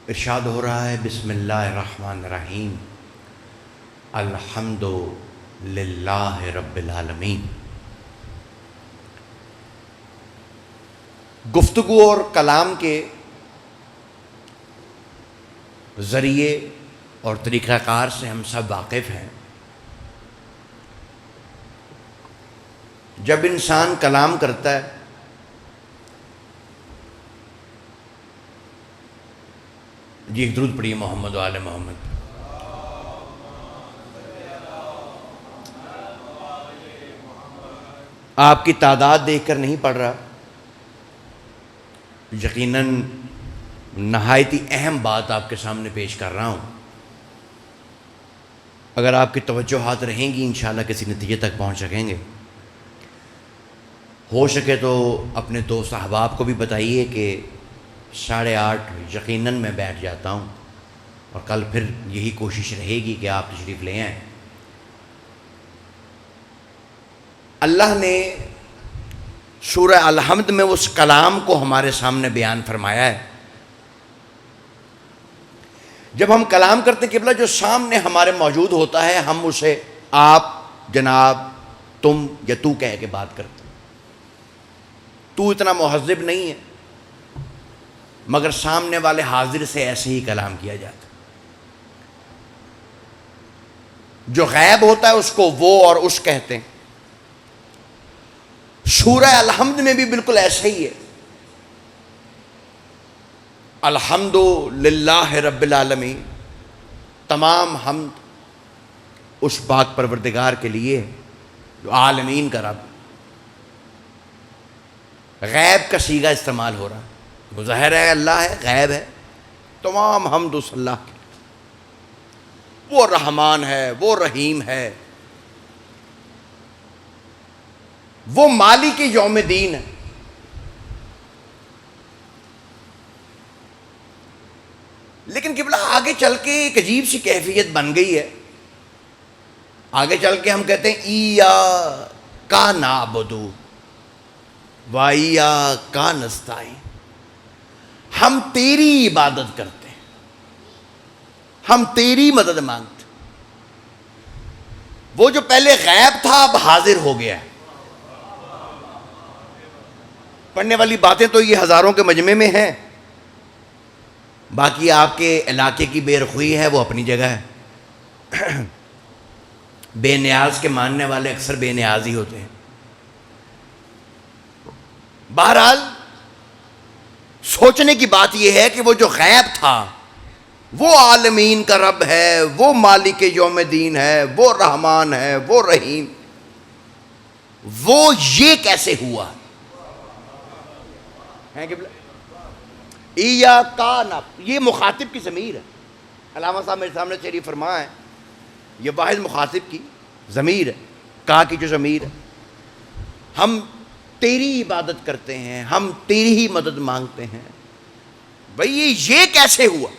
ارشاد ہو رہا ہے بسم اللہ الرحمن الرحیم الحمد للہ رب العالمین۔ گفتگو اور کلام کے ذریعے اور طریقہ کار سے ہم سب واقف ہیں۔ جب انسان کلام کرتا ہے جی ایک درود پڑھیے محمد و آل محمد۔ آپ کی تعداد دیکھ کر نہیں پڑھ رہا، یقیناً نہایت ہی اہم بات آپ کے سامنے پیش کر رہا ہوں۔ اگر آپ کی توجہات رہیں گی انشاءاللہ کسی نتیجے تک پہنچ سکیں گے۔ ہو سکے تو اپنے دوست احباب کو بھی بتائیے کہ 8:30 یقیناً میں بیٹھ جاتا ہوں، اور کل پھر یہی کوشش رہے گی کہ آپ تشریف لے آئیں۔ اللہ نے سورہ الحمد میں اس کلام کو ہمارے سامنے بیان فرمایا ہے۔ جب ہم کلام کرتے ہیں قبلہ، جو سامنے ہمارے موجود ہوتا ہے، ہم اسے آپ، جناب، تم یا تو کہہ کے بات کرتے ہیں۔ تو اتنا مہذب نہیں ہے، مگر سامنے والے حاضر سے ایسے ہی کلام کیا جاتا ہے۔ جو غیب ہوتا ہے اس کو وہ اور اس کہتے ہیں۔ سورہ الحمد میں بھی بالکل ایسا ہی ہے۔ الحمد للہ رب العالمین، تمام حمد اس پاک پروردگار کے لیے جو عالمین کا رب۔ غیب کا صیغہ استعمال ہو رہا ہے، مظاہر ہے اللہ ہے، غیب ہے، تمام حمد اس اللہ کے لیے۔ وہ رحمان ہے، وہ رحیم ہے، وہ مالک یوم دین ہے۔ لیکن قبلہ آگے چل کے ایک عجیب سی کیفیت بن گئی ہے۔ آگے چل کے ہم کہتے ہیں ایاکا نعبد و ایاکا نستعین، ہم تیری عبادت کرتے ہیں، ہم تیری مدد مانگتے ہیں۔ وہ جو پہلے غیب تھا اب حاضر ہو گیا ہے۔ پڑھنے والی باتیں تو یہ ہزاروں کے مجمع میں ہیں، باقی آپ کے علاقے کی بے رخوئی ہے وہ اپنی جگہ ہے۔ بے نیاز کے ماننے والے اکثر بے نیاز ہی ہوتے ہیں۔ بہرحال سوچنے کی بات یہ ہے کہ وہ جو غیب تھا، وہ عالمین کا رب ہے، وہ مالک یوم دین ہے، وہ رحمان ہے، وہ رحیم، وہ یہ کیسے ہوا ہے؟ ایاکا نعبد، یہ مخاطب کی ضمیر ہے۔ علامہ صاحب میرے سامنے شریف فرما ہے، یہ واحد مخاطب کی ضمیر ہے، کا کی جو ضمیر ہے۔ ہم تیری عبادت کرتے ہیں، ہم تیری ہی مدد مانگتے ہیں۔ بھئی یہ کیسے ہوا؟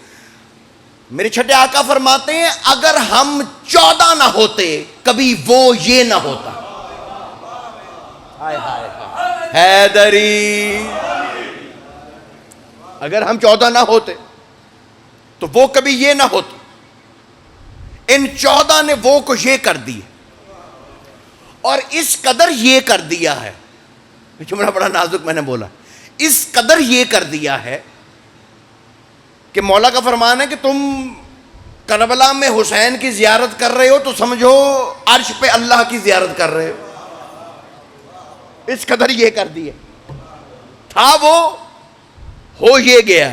میرے چھٹے آقا فرماتے ہیں اگر ہم 14 نہ ہوتے کبھی وہ یہ نہ ہوتا۔ ہائے ہائے حیدری، اگر ہم 14 نہ ہوتے تو وہ کبھی یہ نہ ہوتا۔ ان 14 نے وہ کو یہ کر دی، اور اس قدر یہ کر دیا ہے، جملہ بڑا نازک میں نے بولا، اس قدر یہ کر دیا ہے کہ مولا کا فرمان ہے کہ تم کربلا میں حسین کی زیارت کر رہے ہو تو سمجھو عرش پہ اللہ کی زیارت کر رہے ہو۔ اس قدر یہ کر دیا تھا، وہ ہو یہ گیا۔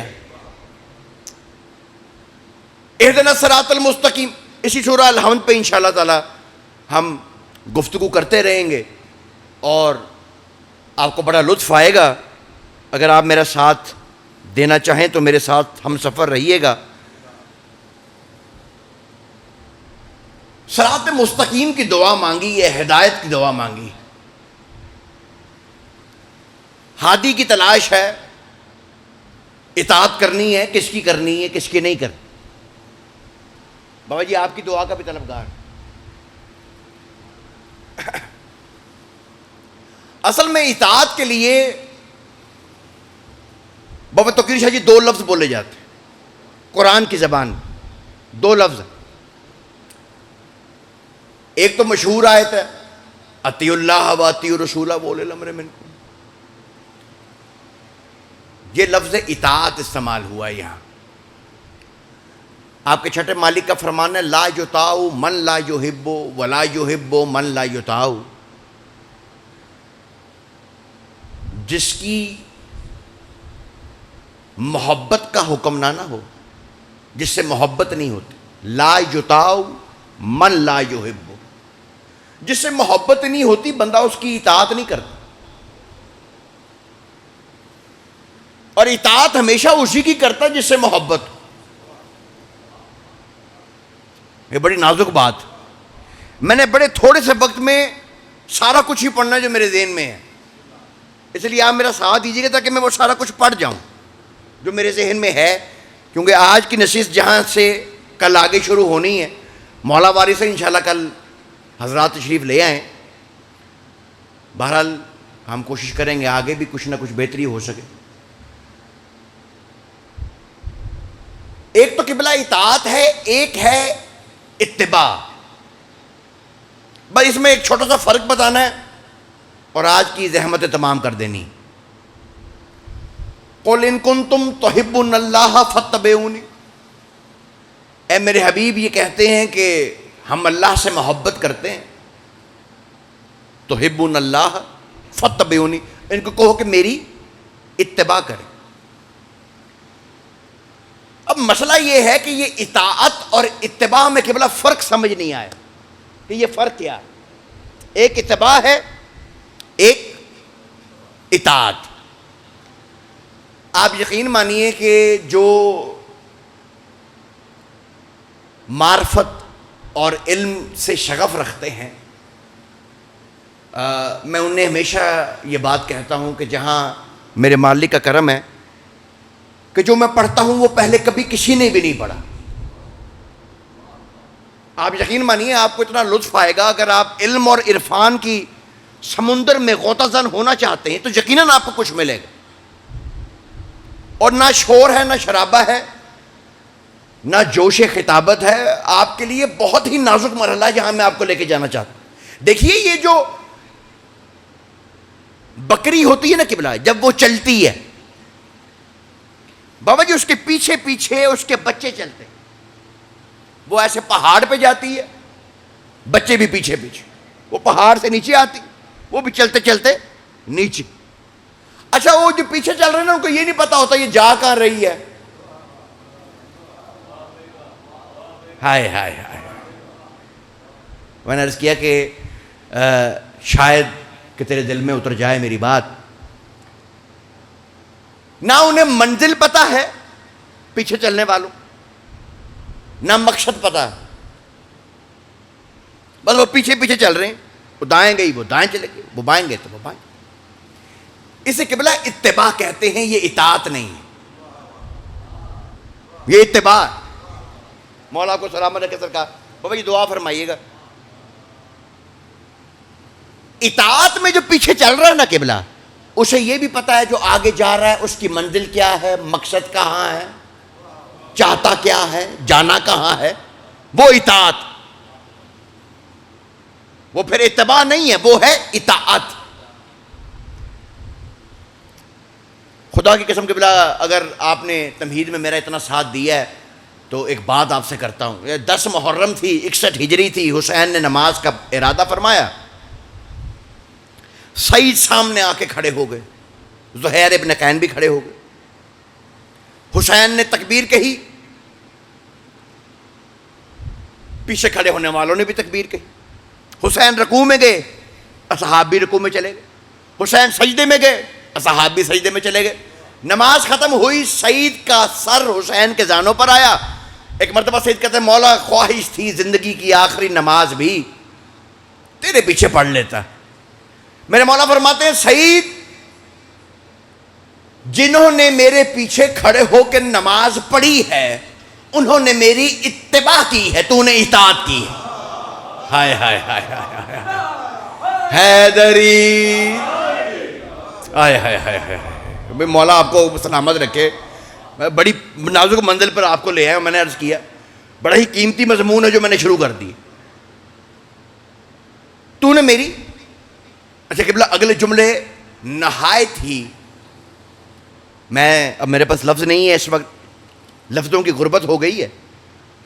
اہدنا الصراط المستقیم، اسی سورہ الحمد پہ انشاءاللہ تعالی ہم گفتگو کرتے رہیں گے، اور آپ کو بڑا لطف آئے گا۔ اگر آپ میرا ساتھ دینا چاہیں تو میرے ساتھ ہم سفر رہیے گا۔ صراط مستقیم کی دعا مانگی ہے، ہدایت کی دعا مانگی، ہادی کی تلاش ہے، اطاعت کرنی ہے، کس کی کرنی ہے کس کی نہیں کرنی۔ بابا جی آپ کی دعا کا بھی طلبگار۔ اصل میں اطاعت کے لیے بابا توقیر شاہ جی 2 لفظ بولے جاتے ہیں۔ قرآن کی زبان، دو لفظ، ایک تو مشہور آیت ہے اطیعوا اللہ و اطیعوا الرسول واولی الامر منکم، یہ لفظ اطاعت استعمال ہوا ہے یہاں. آپ کے چھٹے مالک کا فرمان ہے لا یطاع من لا یحب ولا یحب من لا یطاع، جس کی محبت کا حکم نہ ہو، جس سے محبت نہیں ہوتی. لا یطاع من لا یحب، جس سے محبت نہیں ہوتی بندہ اس کی اطاعت نہیں کرتا. اور اطاعت ہمیشہ اسی کی کرتا ہے جس سے محبت ہو. یہ بڑی نازک بات، میں نے بڑے تھوڑے سے وقت میں سارا کچھ ہی پڑھنا جو میرے ذہن میں ہے، اس لیے آپ میرا ساتھ دیجیے گا تاکہ میں وہ سارا کچھ پڑھ جاؤں جو میرے ذہن میں ہے، کیونکہ آج کی نشست جہاں سے کل آگے شروع ہونی ہے، مولا وارث سے انشاءاللہ کل حضرات تشریف لے آئیں. بہرحال ہم کوشش کریں گے آگے بھی کچھ نہ کچھ بہتری ہو سکے. ایک تو قبلہ اطاعت ہے، ایک ہے اتباع. بس اس میں ایک چھوٹا سا فرق بتانا ہے اور آج کی زحمت تمام کر دینی. قُلْ إِن كُنتُمْ تُحِبُّونَ اللَّهَ فَاتَّبِعُونِی، اے میرے حبیب یہ کہتے ہیں کہ ہم اللہ سے محبت کرتے ہیں. تُحِبُّونَ اللَّهَ فَاتَّبِعُونِی، ان کو کہو کہ میری اتباع کریں. اب مسئلہ یہ ہے کہ یہ اطاعت اور اتباع میں قبلہ فرق سمجھ نہیں آیا کہ یہ فرق کیا ہے. ایک اتباع ہے، ایک اطاعت. آپ یقین مانیے کہ جو معرفت اور علم سے شغف رکھتے ہیں، میں انہیں ہمیشہ یہ بات کہتا ہوں کہ جہاں میرے مالک کا کرم ہے کہ جو میں پڑھتا ہوں وہ پہلے کبھی کسی نے بھی نہیں پڑھا. آپ یقین مانیے آپ کو اتنا لطف آئے گا اگر آپ علم اور عرفان کی سمندر میں غوطہ زن ہونا چاہتے ہیں تو یقیناً آپ کو کچھ ملے گا. اور نہ شور ہے، نہ شرابہ ہے، نہ جوش خطابت ہے. آپ کے لیے بہت ہی نازک مرحلہ ہے جہاں میں آپ کو لے کے جانا چاہتا ہوں. دیکھیے یہ جو بکری ہوتی ہے نا قبلہ، جب وہ چلتی ہے بابا جی اس کے پیچھے پیچھے اس کے بچے چلتے ہیں. وہ ایسے پہاڑ پہ جاتی ہے، بچے بھی پیچھے پیچھے، وہ پہاڑ سے نیچے آتی، وہ بھی چلتے چلتے نیچے. اچھا وہ جو پیچھے چل رہے ہیں نا ان کو یہ نہیں پتا ہوتا یہ جا کہاں رہی ہے. ہائے ہائے ہائے. میں نے عرض کیا کہ شاید کہ تیرے دل میں اتر جائے میری بات. نہ انہیں منزل پتہ ہے پیچھے چلنے والوں، نہ مقصد پتہ ہے، بس وہ پیچھے پیچھے چل رہے ہیں. وہ دائیں گئی وہ دائیں چلے گئے، وہ بائیں گئے تو وہ بائیں. اسے قبلہ اتباع کہتے ہیں، یہ اطاعت نہیں ہے، یہ اتباع. مولا کو سلامت رکھے سرکار. بابا جی دعا فرمائیے گا. اطاعت میں جو پیچھے چل رہا ہے نا قبلہ، اسے یہ بھی پتا ہے جو آگے جا رہا ہے اس کی منزل کیا ہے، مقصد کہاں ہے، چاہتا کیا ہے، جانا کہاں ہے. وہ اطاعت. وہ پھر اتباع نہیں ہے، وہ ہے اطاعت. خدا کی قسم قبلہ اگر آپ نے تمہید میں میرا اتنا ساتھ دیا ہے تو ایک بات آپ سے کرتا ہوں. 10 محرم تھی، 61 ہجری تھی. حسین نے نماز کا ارادہ فرمایا، سعید سامنے آ کے کھڑے ہو گئے، زہیر ابن قین بھی کھڑے ہو گئے. حسین نے تکبیر کہی، پیچھے کھڑے ہونے والوں نے بھی تکبیر کہی. حسین رکوع میں گئے، اصحاب بھی رکوع میں چلے گئے. حسین سجدے میں گئے، اصحاب بھی سجدے میں چلے گئے. نماز ختم ہوئی، سعید کا سر حسین کے زانوں پر آیا. ایک مرتبہ سعید کہتے ہیں مولا خواہش تھی زندگی کی آخری نماز بھی تیرے پیچھے پڑھ لیتا. میرے مولا فرماتے ہیں سعید، جنہوں نے میرے پیچھے کھڑے ہو کے نماز پڑھی ہے انہوں نے میری اتباع کی ہے، تو نے اطاعت کی ہے. ہائے ہائے ہائے ہائے حیدری. ہائے ہائے ہائے ہائے. مولا آپ کو سلامت رکھے. میں بڑی نازک منزل پر آپ کو لے آیا. میں نے عرض کیا بڑا ہی قیمتی مضمون ہے جو میں نے شروع کر دی. تو نے میری اچھا قبلہ اگلے جملے نہایت ہی, میں اب میرے پاس لفظ نہیں ہے اس وقت, لفظوں کی غربت ہو گئی ہے,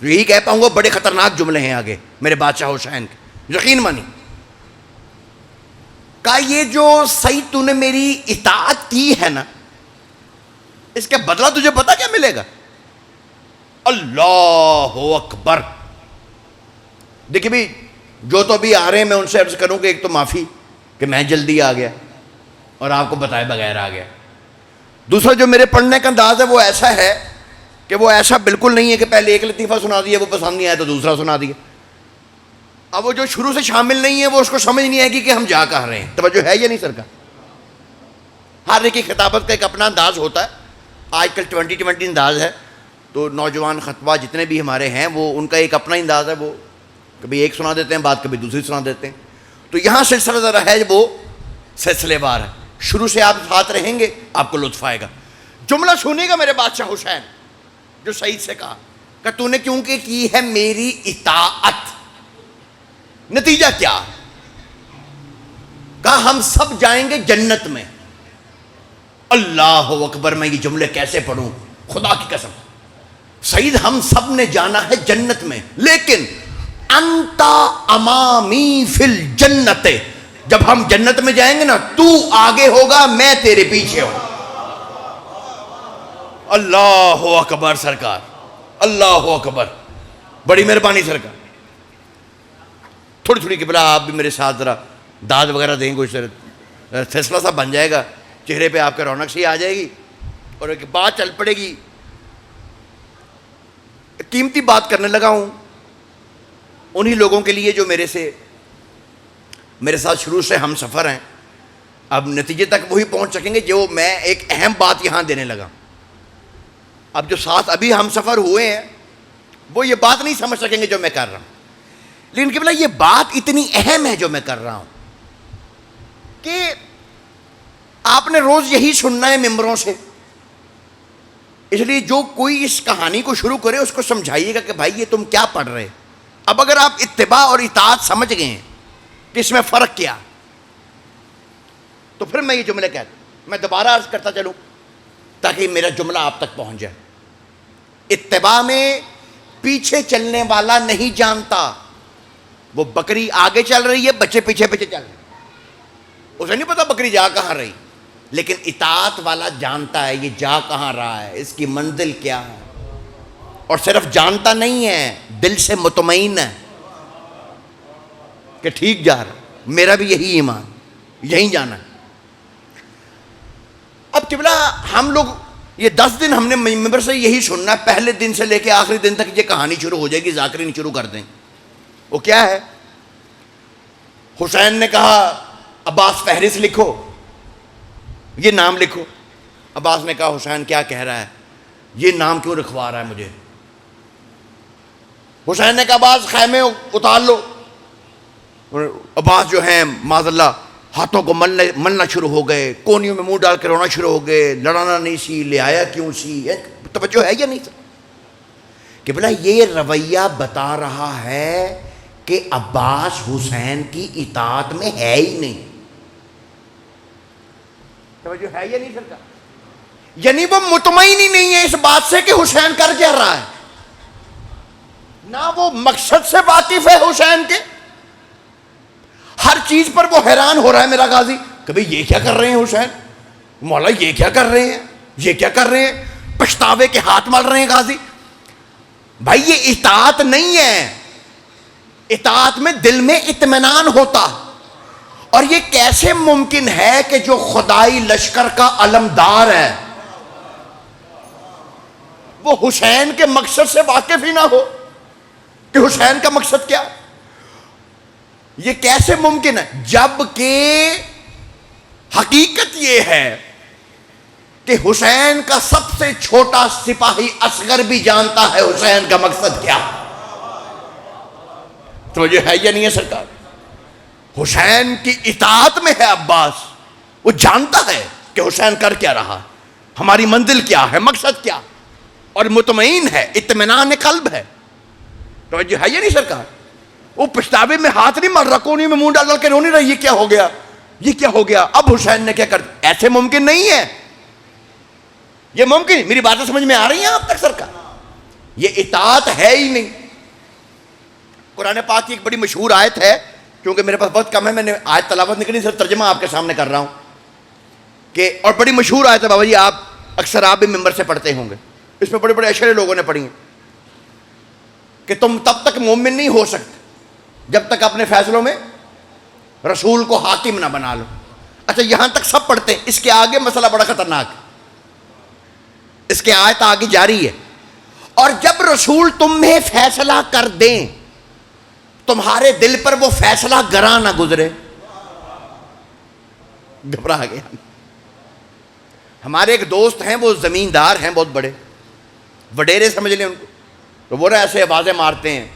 یہی کہہ پاؤں گا بڑے خطرناک جملے ہیں آگے میرے بادشاہ حسین کے, یقین مانی. کہا یہ جو سعید تو نے میری اطاعت کی ہے نا, اس کا بدلہ تجھے پتا کیا ملے گا؟ اللہ اکبر. دیکھیے بھی جو تو ابھی آ رہے ہیں میں ان سے عرض کروں کہ ایک تو معافی کہ میں جلدی آ گیا اور آپ کو بتائے بغیر آ گیا. دوسرا جو میرے پڑھنے کا انداز ہے وہ ایسا ہے کہ وہ ایسا بالکل نہیں ہے کہ پہلے ایک لطیفہ سنا دیا, وہ پسند نہیں آیا تو دوسرا سنا دیا. اب وہ جو شروع سے شامل نہیں ہے وہ اس کو سمجھ نہیں آئے گی کہ ہم جا کہاں رہے ہیں. توجہ ہے یا نہیں سر کا؟ ہر ایک کی خطابت کا ایک اپنا انداز ہوتا ہے. آج کل 2020 انداز ہے, تو نوجوان خطبہ جتنے بھی ہمارے ہیں وہ ان کا ایک اپنا انداز ہے, وہ کبھی ایک سنا دیتے ہیں بات کبھی دوسری سنا دیتے ہیں. تو یہاں سلسلہ ذرا ہے وہ سلسلے وار ہے, شروع سے آپ ساتھ رہیں گے آپ کو لطف آئے گا. جملہ سنیے گا میرے بادشاہ حسین جو سعید سے کہا کہ تو نے کیونکہ کی ہے میری اطاعت, نتیجہ کیا؟ کہا ہم سب جائیں گے جنت میں. اللہ اکبر. میں یہ جملے کیسے پڑھوں خدا کی قسم. سعید ہم سب نے جانا ہے جنت میں, لیکن انتا امامی فی الجنت, جب ہم جنت میں جائیں گے نا تو آگے ہوگا میں تیرے پیچھے ہوں. اللہ اکبر سرکار, اللہ اکبر, بڑی مہربانی سرکار. تھوڑی تھوڑی قبلہ آپ بھی میرے ساتھ ذرا داد وغیرہ دیں گے, کچھ فیصلہ سا بن جائے گا, چہرے پہ آپ کے رونق سی آ جائے گی اور ایک بات چل پڑے گی. قیمتی بات کرنے لگا ہوں انہی لوگوں کے لیے جو میرے ساتھ شروع سے ہم سفر ہیں. اب نتیجے تک وہی پہنچ سکیں گے جو میں ایک اہم بات یہاں دینے لگا. اب جو ساتھ ابھی ہم سفر ہوئے ہیں وہ یہ بات نہیں سمجھ سکیں گے جو میں کر رہا ہوں, لیکن قبلہ یہ بات اتنی اہم ہے جو میں کر رہا ہوں کہ آپ نے روز یہی سننا ہے ممبروں سے. اس لیے جو کوئی اس کہانی کو شروع کرے اس کو سمجھائیے گا کہ بھائی یہ تم کیا پڑھ رہے. اب اگر آپ اتباع اور اطاعت سمجھ گئے ہیں کہ اس میں فرق کیا, تو پھر میں یہ جملے کہتا ہوں, میں دوبارہ عرض کرتا چلوں تاکہ میرا جملہ آپ تک پہنچ جائے. اتباع میں پیچھے چلنے والا نہیں جانتا, وہ بکری آگے چل رہی ہے بچے پیچھے پیچھے چل رہے ہیں, اسے نہیں پتا بکری جا کہاں رہی. لیکن اطاعت والا جانتا ہے یہ جا کہاں رہا ہے, اس کی منزل کیا ہے, اور صرف جانتا نہیں ہے دل سے مطمئن ہے کہ ٹھیک جا رہا, میرا بھی یہی ایمان, یہیں جانا ہے. اب قبلہ ہم لوگ یہ 10 دن ہم نے ممبر سے یہی سننا, پہلے دن سے لے کے آخری دن تک یہ کہانی شروع ہو جائے گی, ذاکرین شروع کر دیں. وہ کیا ہے؟ حسین نے کہا عباس فہرست لکھو, یہ نام لکھو. عباس نے کہا حسین کیا کہہ رہا ہے, یہ نام کیوں رکھوا رہا ہے مجھے؟ حسین نے کہا عباس خیمے اتار لو. عباس جو ہیں معاذ اللہ ہاتھوں کو ملنا شروع ہو گئے, کونیوں میں منہ ڈال کے رونا شروع ہو گئے, لڑانا نہیں سی, لے آیا کیوں سی. توجہ ہے یا نہیں سر؟ کہ بلا یہ رویہ بتا رہا ہے کہ عباس حسین کی اطاعت میں ہے ہی نہیں. توجہ ہے یا نہیں سر کا؟ یعنی وہ مطمئن ہی نہیں ہے اس بات سے کہ حسین کر کیا رہا ہے, نہ وہ مقصد سے واقف ہے حسین کے. ہر چیز پر وہ حیران ہو رہا ہے میرا غازی, کبھی یہ کیا کر رہے ہیں حسین, مولا یہ کیا کر رہے ہیں, یہ کیا کر رہے ہیں, پچھتاوے کے ہاتھ مل رہے ہیں غازی. بھائی یہ اطاعت نہیں ہے, اطاعت میں دل میں اطمینان ہوتا. اور یہ کیسے ممکن ہے کہ جو خدائی لشکر کا علمدار ہے وہ حسین کے مقصد سے واقف ہی نہ ہو کہ حسین کا مقصد کیا؟ یہ کیسے ممکن ہے؟ جبکہ حقیقت یہ ہے کہ حسین کا سب سے چھوٹا سپاہی اصغر بھی جانتا ہے حسین کا مقصد کیا. تو یہ ہے یا نہیں ہے سرکار؟ حسین کی اطاعت میں ہے عباس, وہ جانتا ہے کہ حسین کر کیا رہا, ہماری منزل کیا ہے, مقصد کیا. اور مطمئن ہے، اطمینان قلب ہے. توجہ ہے یہ نہیں سرکار؟ وہ پچھتاوے میں ہاتھ نہیں مار رہا، کونی میں منہ ڈال ڈال کے رو نہیں رہا یہ کیا ہو گیا، یہ کیا ہو گیا، اب حسین نے کیا کر دیا. ایسے ممکن نہیں ہے، یہ ممکن. میری باتیں سمجھ میں آ رہی ہیں آپ تک سرکار؟ یہ اطاعت ہے ہی نہیں. قرآن پاک کی ایک بڑی مشہور آیت ہے، کیونکہ میرے پاس بہت کم ہے میں نے آیت تلاوت نہیں کرنی، صرف ترجمہ آپ کے سامنے کر رہا ہوں کہ، اور بڑی مشہور آیت ہے بابا جی، آپ اکثر آپ بھی ممبر سے پڑھتے ہوں گے، اس پہ بڑے بڑے اشعرے لوگوں نے پڑھی ہیں کہ تم تب تک مومن نہیں ہو سکتے جب تک اپنے فیصلوں میں رسول کو حاکم نہ بنا لو. اچھا یہاں تک سب پڑھتے ہیں، اس کے آگے مسئلہ بڑا خطرناک ہے، اس کے آیت آگے جاری ہے. اور جب رسول تمہیں فیصلہ کر دیں تمہارے دل پر وہ فیصلہ گراں نہ گزرے. گھبرا گیا. ہمارے ایک دوست ہیں، وہ زمیندار ہیں بہت بڑے، وڈیرے سمجھ لیں ان کو، تو وہ ایسے آوازیں مارتے ہیں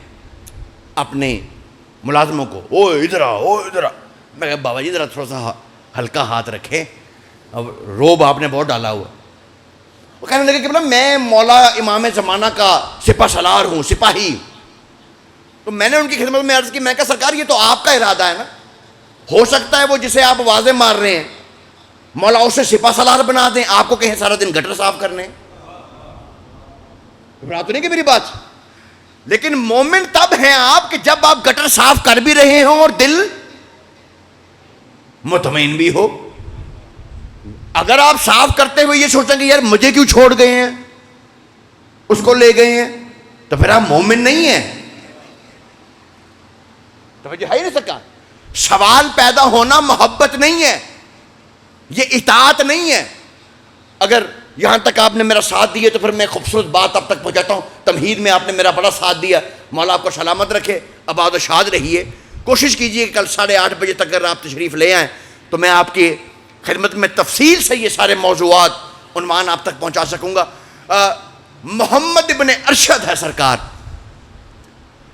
اپنے ملازموں کو، او ادھر آ، او ادھر آ. میں کہا بابا جی ذرا تھوڑا سا ہلکا ہاتھ رکھیں، اب روب آپ نے بہت ڈالا ہوا. وہ کہنے لگے کہ میں مولا امام زمانہ کا سپہ سالار ہوں، سپاہی. تو میں نے ان کی خدمت میں عرض کی، میں کہا سرکار یہ تو آپ کا ارادہ ہے نا، ہو سکتا ہے وہ جسے آپ آوازیں مار رہے ہیں مولا اسے سپہ سالار بنا دیں، آپ کو کہیں سارا دن گٹر صاف کرنے. گھبرا تو نہیں کہ میری بات؟ لیکن مومن تب ہیں آپ کہ جب آپ گٹر صاف کر بھی رہے ہوں اور دل مطمئن بھی ہو. اگر آپ صاف کرتے ہوئے یہ سوچیں کہ یار مجھے کیوں چھوڑ گئے ہیں، اس کو لے گئے ہیں، تو پھر آپ مومن نہیں ہیں. توجہ ہے نہیں سکا؟ سوال پیدا ہونا محبت نہیں ہے، یہ اطاعت نہیں ہے. اگر یہاں تک آپ نے میرا ساتھ دیا تو پھر میں خوبصورت بات اب تک پہنچاتا ہوں. تمہید میں آپ نے میرا بڑا ساتھ دیا، مولا آپ کو سلامت رکھے، آباد و شاد رہیے. کوشش کیجئے کہ کل 8:30 بجے تک اگر آپ تشریف لے آئیں تو میں آپ کی خدمت میں تفصیل سے یہ سارے موضوعات عنوان آپ تک پہنچا سکوں گا. محمد ابن ارشد ہے سرکار،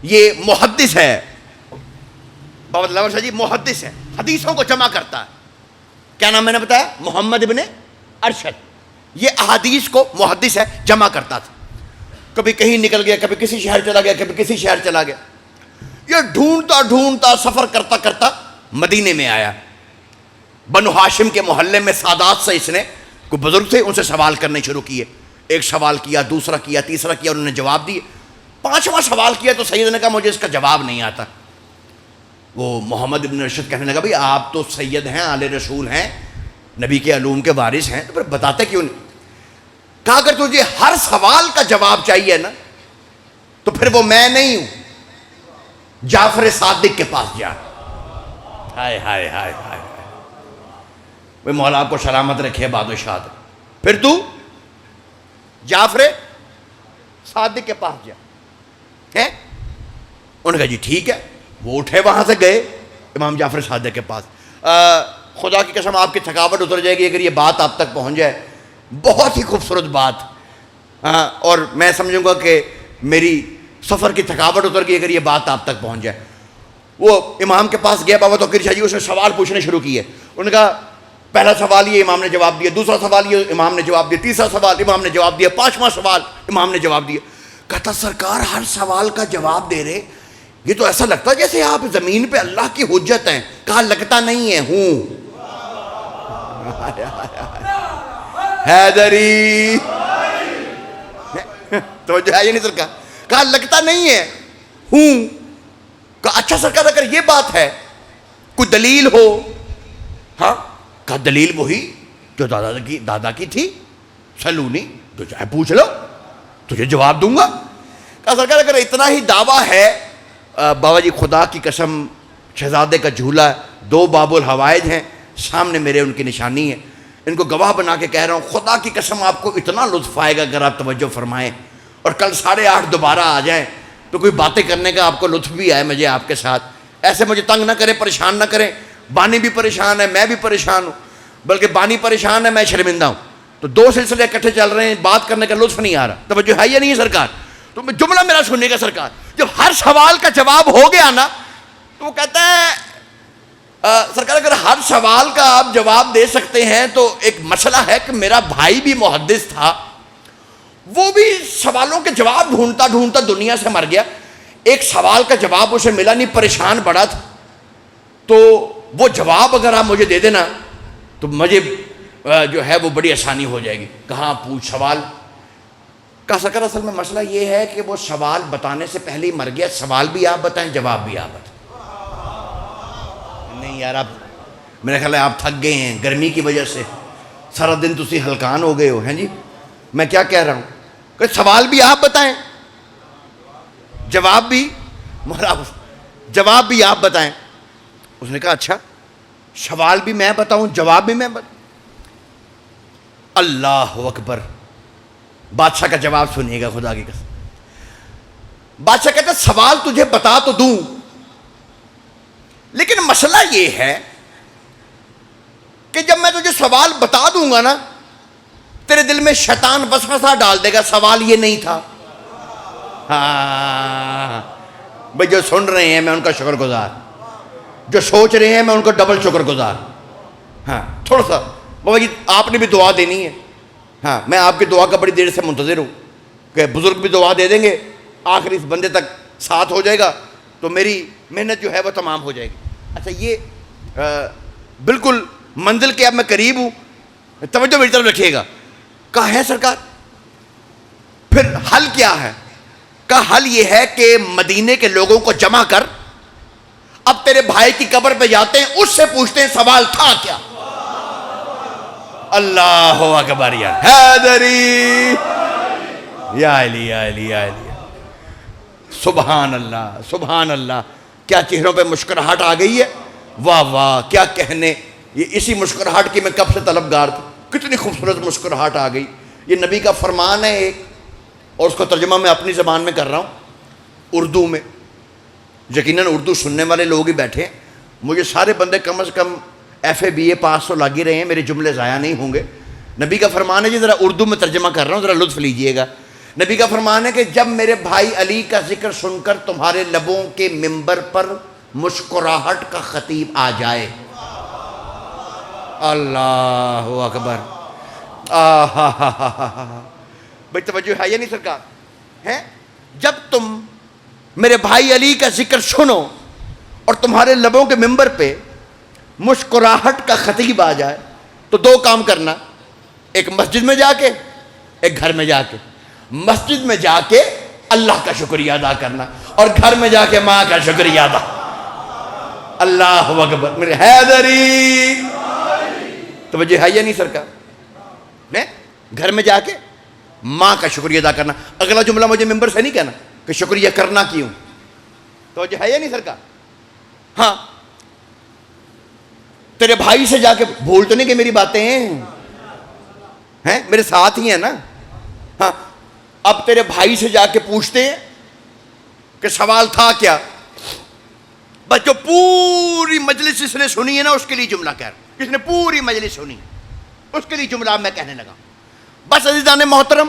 یہ محدث ہے. بابا دلاور شاہ جی محدث ہے، حدیثوں کو جمع کرتا ہے. کیا نام میں نے بتایا؟ محمد ابن ارشد. یہ احادیث کو محدث ہے، جمع کرتا تھا. کبھی کہیں نکل گیا، کبھی کسی شہر چلا گیا، کبھی کسی شہر چلا گیا. یہ ڈھونڈتا ڈھونڈتا سفر کرتا کرتا مدینے میں آیا. بنو ہاشم کے محلے میں سادات سے اس نے، کوئی بزرگ تھے ان سے سوال کرنے شروع کیے. ایک سوال کیا، دوسرا کیا، تیسرا کیا، انہوں نے جواب دیے. 5واں سوال کیا تو سید نے کہا مجھے اس کا جواب نہیں آتا. وہ محمد ابن ارشد کہنے لگا بھئی آپ تو سید ہیں، آل رسول ہیں، نبی کے علوم کے وارث ہیں، تو پھر بتاتے کیوں نہیں؟ کہا اگر تجھے ہر سوال کا جواب چاہیے نا تو پھر وہ میں نہیں ہوں، جعفر صادق کے پاس جا. ہائے ہائے ہائے ہائے، وہ مولا آپ کو سلامت رکھے، باد و شاد. پھر تو جعفر صادق کے پاس جا. انہوں نے کہا جی ٹھیک ہے. وہ اٹھے، وہاں سے گئے امام جعفر صادق کے پاس. خدا کی قسم آپ کی تھکاوٹ اتر جائے گی اگر یہ بات آپ تک پہنچ جائے. بہت ہی خوبصورت بات، اور میں سمجھوں گا کہ میری سفر کی تھکاوٹ اتر گئی اگر یہ بات آپ تک پہنچ جائے. وہ امام کے پاس گیا بابا توقیر شاہ جی، اس نے سوال پوچھنے شروع کیے. انہوں نے کہا پہلا سوال یہ امام نے جواب دیا، دوسرا سوال یہ امام نے جواب دیا، تیسرا سوال امام نے جواب دیا، 5واں سوال امام نے جواب دیا. کہتا سرکار ہر سوال کا جواب دے رہے، یہ تو ایسا لگتا جیسے آپ زمین پہ اللہ کی حجت ہیں. کہا لگتا نہیں ہے، ہوں. حیدری تو جو ہے یہ نہیں سرکار. کہا لگتا نہیں ہے، ہوں. کہا اچھا سرکار اگر یہ بات ہے کوئی دلیل ہو؟ ہاں. کہا دلیل وہی جو دادا کی تھی، سلونی، تو چاہے پوچھ لو، تجھے جواب دوں گا. کہا سرکار اگر اتنا ہی دعویٰ ہے، بابا جی خدا کی قسم شہزادے کا جھولا 2 باب الحوائج ہیں سامنے میرے، ان کی نشانی ہے، ان کو گواہ بنا کے کہہ رہا ہوں، خدا کی قسم آپ کو اتنا لطف آئے گا اگر آپ توجہ فرمائیں اور کل 8:30 دوبارہ آ جائیں تو کوئی باتیں کرنے کا آپ کو لطف بھی آئے مجھے آپ کے ساتھ. ایسے مجھے تنگ نہ کریں، پریشان نہ کریں. بانی بھی پریشان ہے، میں بھی پریشان ہوں، بلکہ بانی پریشان ہے، میں شرمندہ ہوں. تو 2 سلسلے اکٹھے چل رہے ہیں، بات کرنے کا لطف نہیں آ رہا. توجہ ہے یا نہیں سرکار؟ تو جملہ میرا سننے کا سرکار، جب ہر سوال کا جواب ہو گیا نا تو وہ کہتا ہے سرکار اگر ہر سوال کا آپ جواب دے سکتے ہیں تو ایک مسئلہ ہے کہ میرا بھائی بھی محدث تھا، وہ بھی سوالوں کے جواب ڈھونڈتا ڈھونڈتا دنیا سے مر گیا. ایک سوال کا جواب اسے ملا نہیں, پریشان بڑا تھا. تو وہ جواب اگر آپ مجھے دے دینا تو مجھے جو ہے وہ بڑی آسانی ہو جائے گی. کہاں پوچھ سوال. کہا سکر اصل میں مسئلہ یہ ہے کہ وہ سوال بتانے سے پہلے ہی مر گیا. سوال بھی آپ بتائیں, جواب بھی آپ بتائیں. نہیں یار, آپ میرا خیال ہے آپ تھک گئے ہیں گرمی کی وجہ سے, سارا دن تسی ہلکان ہو گئے ہو ہیں جی. میں کیا کہہ رہا ہوں کہ سوال بھی آپ بتائیں, جواب بھی جواب بھی آپ بتائیں. اس نے کہا اچھا سوال بھی میں بتاؤں جواب بھی میں بتاؤں. اللہ اکبر. بادشاہ کا جواب سنیے گا خدا کی قسم. بادشاہ کہتا سوال تجھے بتا تو دوں, لیکن مسئلہ یہ ہے کہ جب میں تجھے سوال بتا دوں گا نا, تیرے دل میں شیطان وسوسہ ڈال دے گا سوال یہ نہیں تھا. ہاں بھئی, جو سن رہے ہیں میں ان کا شکر گزار, جو سوچ رہے ہیں میں ان کا ڈبل شکر گزار. ہاں تھوڑا سا بابا جی آپ نے بھی دعا دینی ہے. ہاں میں آپ کی دعا کا بڑی دیر سے منتظر ہوں کہ بزرگ بھی دعا دے دیں گے, آخر اس بندے تک ساتھ ہو جائے گا تو میری محنت جو ہے وہ تمام ہو جائے گی. اچھا یہ بالکل منزل کے اب میں قریب ہوں, توجہ میری طرف رکھیے گا. کہا ہے سرکار پھر حل کیا ہے؟ کہا حل یہ ہے کہ مدینے کے لوگوں کو جمع کر, اب تیرے بھائی کی قبر پہ جاتے ہیں, اس سے پوچھتے ہیں سوال تھا کیا. اللہ اکبر. یا حیدری یا علی یا علی یا علی. سبحان اللہ سبحان اللہ. کیا چہروں پہ مسکراہٹ آ گئی ہے. واہ واہ کیا کہنے. یہ اسی مسکراہٹ کی میں کب سے طلبگار تھا. کتنی خوبصورت مسکراہٹ آ گئی. یہ نبی کا فرمان ہے ایک, اور اس کا ترجمہ میں اپنی زبان میں کر رہا ہوں اردو میں. یقیناً اردو سننے والے لوگ ہی بیٹھے ہیں. مجھے سارے بندے کم از کم ایف اے بی اے پاس تو لگ ہی رہے ہیں, میرے جملے ضائع نہیں ہوں گے. نبی کا فرمان ہے جی, ذرا اردو میں ترجمہ کر رہا ہوں, ذرا لطف لیجئے گا. نبی کا فرمان ہے کہ جب میرے بھائی علی کا ذکر سن کر تمہارے لبوں کے منبر پر مسکراہٹ کا خطیب آ جائے. اللہ اکبر. بھائی توجہ ہے یا نہیں سرکار ہے؟ جب تم میرے بھائی علی کا ذکر سنو اور تمہارے لبوں کے منبر پہ مسکراہٹ کا خطیب آ جائے تو دو کام کرنا, ایک مسجد میں جا کے, ایک گھر میں جا کے. مسجد میں جا کے اللہ کا شکریہ ادا کرنا, اور گھر میں جا کے ماں کا شکریہ ادا. اللہ اکبر. میرے حیدری توجہ ہے یا نہیں سرکار؟ گھر میں جا کے ماں کا شکریہ ادا کرنا. اگلا جملہ مجھے ممبر سے نہیں کہنا کہ شکریہ کرنا کیوں. توجہ ہے یا نہیں سرکار؟ ہاں تیرے بھائی سے جا کے, بھول تو نہیں کہ میری باتیں ہیں میرے ساتھ ہی ہیں نا. ہاں اب تیرے بھائی سے جا کے پوچھتے ہیں کہ سوال تھا کیا. بس جو پوری مجلس اس نے سنی ہے نا, اس کے لیے جملہ کہہ رہا ہوں. جس نے پوری مجلس سنی اس کے لیے جملہ میں کہنے لگا. بس عزیزان محترم,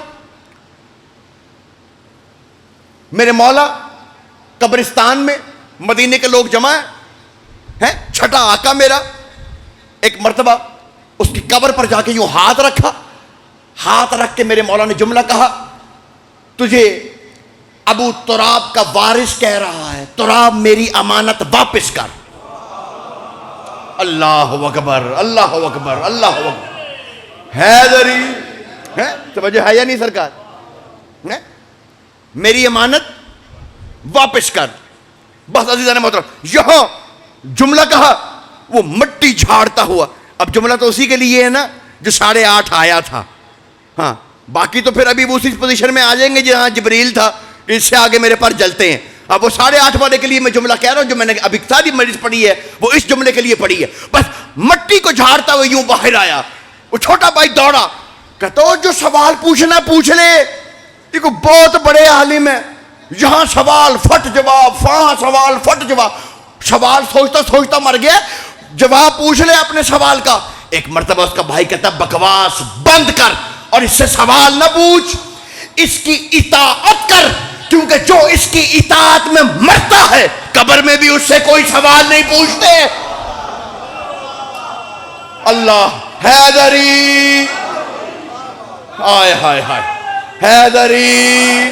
میرے مولا قبرستان میں مدینے کے لوگ جمع ہیں, چھٹا آقا میرا. ایک مرتبہ اس کی قبر پر جا کے یوں ہاتھ رکھا, ہاتھ رکھ کے میرے مولا نے جملہ کہا, تجھے ابو تراب کا وارث کہہ رہا ہے, تراب میری امانت واپس کر. اللہ اکبر اللہ اکبر اللہ اکبر. حیدری ہے توجہ ہے یا نہیں سرکار؟ میری امانت واپس کر. بس عزیزان محترم, یہاں جملہ کہا وہ مٹی جھاڑتا ہوا. اب جملہ تو اسی کے لیے ہے نا جو 8:30 آیا تھا. ہاں باقی تو پھر ابھی وہ اسی پوزیشن میں آ جائیں گے جہاں جبریل تھا کہ اس سے آگے میرے پر جلتے ہیں. اب وہ 8:30 والے کے لیے میں جملہ کہہ رہا ہوں جو میں نے ابھی ساری مجلس پڑھی ہے وہ اس جملے کے لیے پڑھی ہے. بس مٹی کو جھاڑتا ہوا یوں باہر آیا. وہ چھوٹا بھائی دوڑا, کہتا جو سوال پوچھنا پوچھ لے, یہ کوئی بہت بڑے عالم ہے. یہاں سوال فٹ جواب, وہاں سوال فٹ جواب. سوال سوچتا سوچتا مر گیا, جواب پوچھ لے اپنے سوال کا. ایک مرتبہ اس کا بھائی کہتا بکواس بند کر اور اس سے سوال نہ پوچھ, اس کی اطاعت کر, کیونکہ جو اس کی اطاعت میں مرتا ہے قبر میں بھی اس سے کوئی سوال نہیں پوچھتے. اللہ حیدری. ہائے ہائے ہائے حیدری